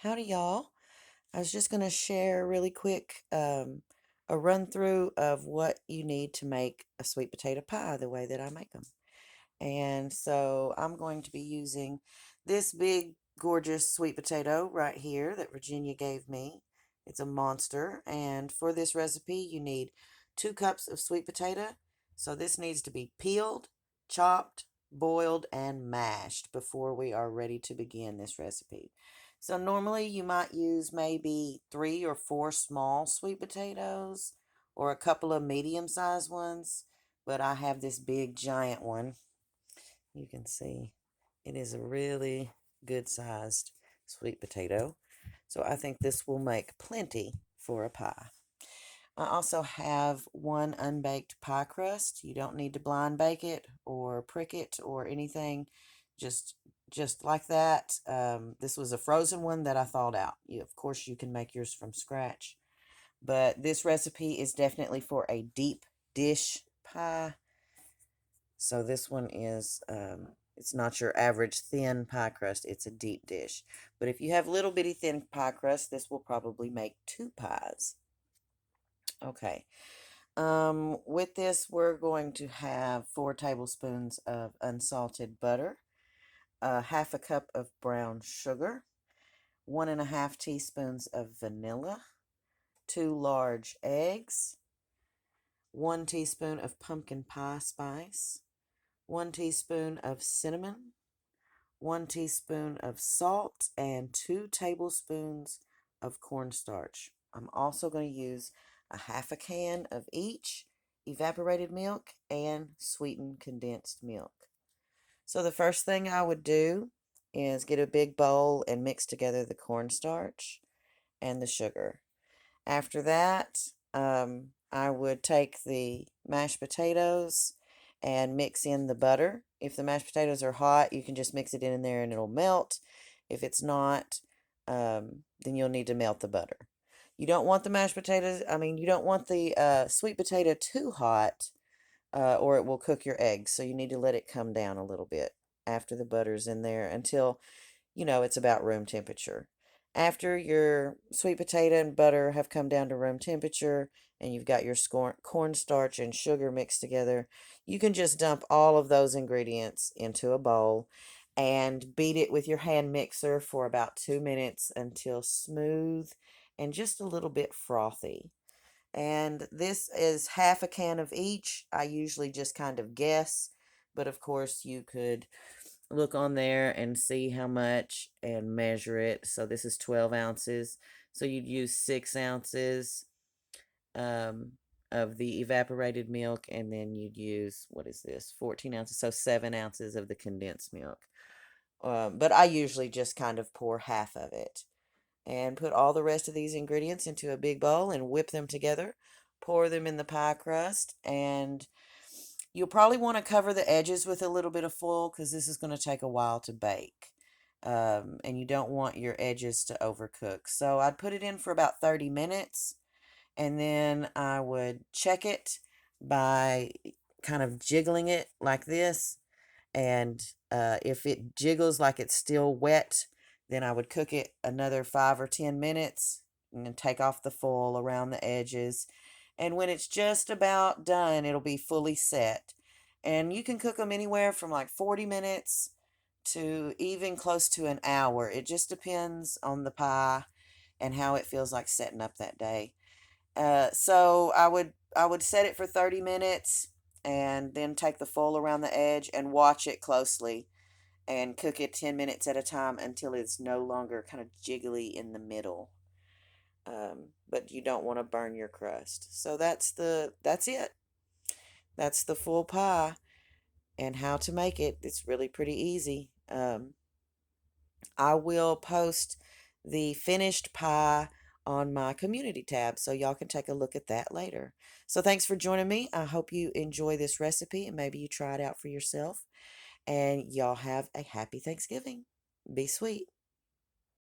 Howdy, y'all. I was just going to share really quick a run through of what you need to make a sweet potato pie the way that I make them. And so I'm going to be using this big, gorgeous sweet potato right here that Virginia gave me. It's a monster. And for this recipe, you need 2 cups of sweet potato. So this needs to be peeled, chopped, boiled, and mashed before we are ready to begin this recipe. So normally you might use maybe 3 or 4 small sweet potatoes or a couple of medium-sized ones, but I have this big giant one. You can see it is a really good sized sweet potato. So I think this will make plenty for a pie. I also have one unbaked pie crust. You don't need to blind bake it or prick it or anything. Just just like that. This was a frozen one that I thawed out. Of course, you can make yours from scratch. But this recipe is definitely for a deep dish pie. So this one is, it's not your average thin pie crust, it's a deep dish. But if you have little bitty thin pie crust, this will probably make 2 pies. Okay. With this, we're going to have 4 tablespoons of unsalted butter, 1/2 cup of brown sugar, 1.5 teaspoons of vanilla, 2 large eggs, 1 teaspoon of pumpkin pie spice, 1 teaspoon of cinnamon, 1 teaspoon of salt, and 2 tablespoons of cornstarch. I'm also going to use a 1/2 can of each evaporated milk and sweetened condensed milk. So the first thing I would do is get a big bowl and mix together the cornstarch and the sugar. After that, I would take the mashed potatoes and mix in the butter. If the mashed potatoes are hot, you can just mix it in there and it'll melt. If it's not, then you'll need to melt the butter. You don't want the mashed potatoes, you don't want the sweet potato too hot, or it will cook your eggs. So you need to let it come down a little bit after the butter's in there until it's about room temperature. After your sweet potato and butter have come down to room temperature and you've got your cornstarch and sugar mixed together, you can just dump all of those ingredients into a bowl and beat it with your hand mixer for about 2 minutes until smooth and just a little bit frothy. And this is 1/2 can of each. I usually just kind of guess, but of course you could look on there and see how much and measure it. So this is 12 ounces. So you'd use 6 ounces um, of the evaporated milk, and then you'd use, what is this, 14 ounces. So 7 ounces of the condensed milk. But I usually just kind of pour half of it and put all the rest of these ingredients into a big bowl and whip them together. Pour them in the pie crust, and you'll probably want to cover the edges with a little bit of foil because this is going to take a while to bake. And you don't want your edges to overcook. So I'd put it in for about 30 minutes and then I would check it by kind of jiggling it like this. And if it jiggles like it's still wet, then I would cook it another 5 or 10 minutes and then take off the foil around the edges. And when it's just about done, it'll be fully set. And you can cook them anywhere from like 40 minutes to even close to an hour. It just depends on the pie and how it feels like setting up that day. So I would set it for 30 minutes and then take the foil around the edge and watch it closely and cook it 10 minutes at a time until it's no longer kind of jiggly in the middle. But you don't want to burn your crust. So that's it. That's the full pie and how to make it. It's really pretty easy. I will post the finished pie on my community tab so y'all can take a look at that later. So thanks for joining me. I hope you enjoy this recipe and maybe you try it out for yourself. And y'all have a happy Thanksgiving. Be sweet.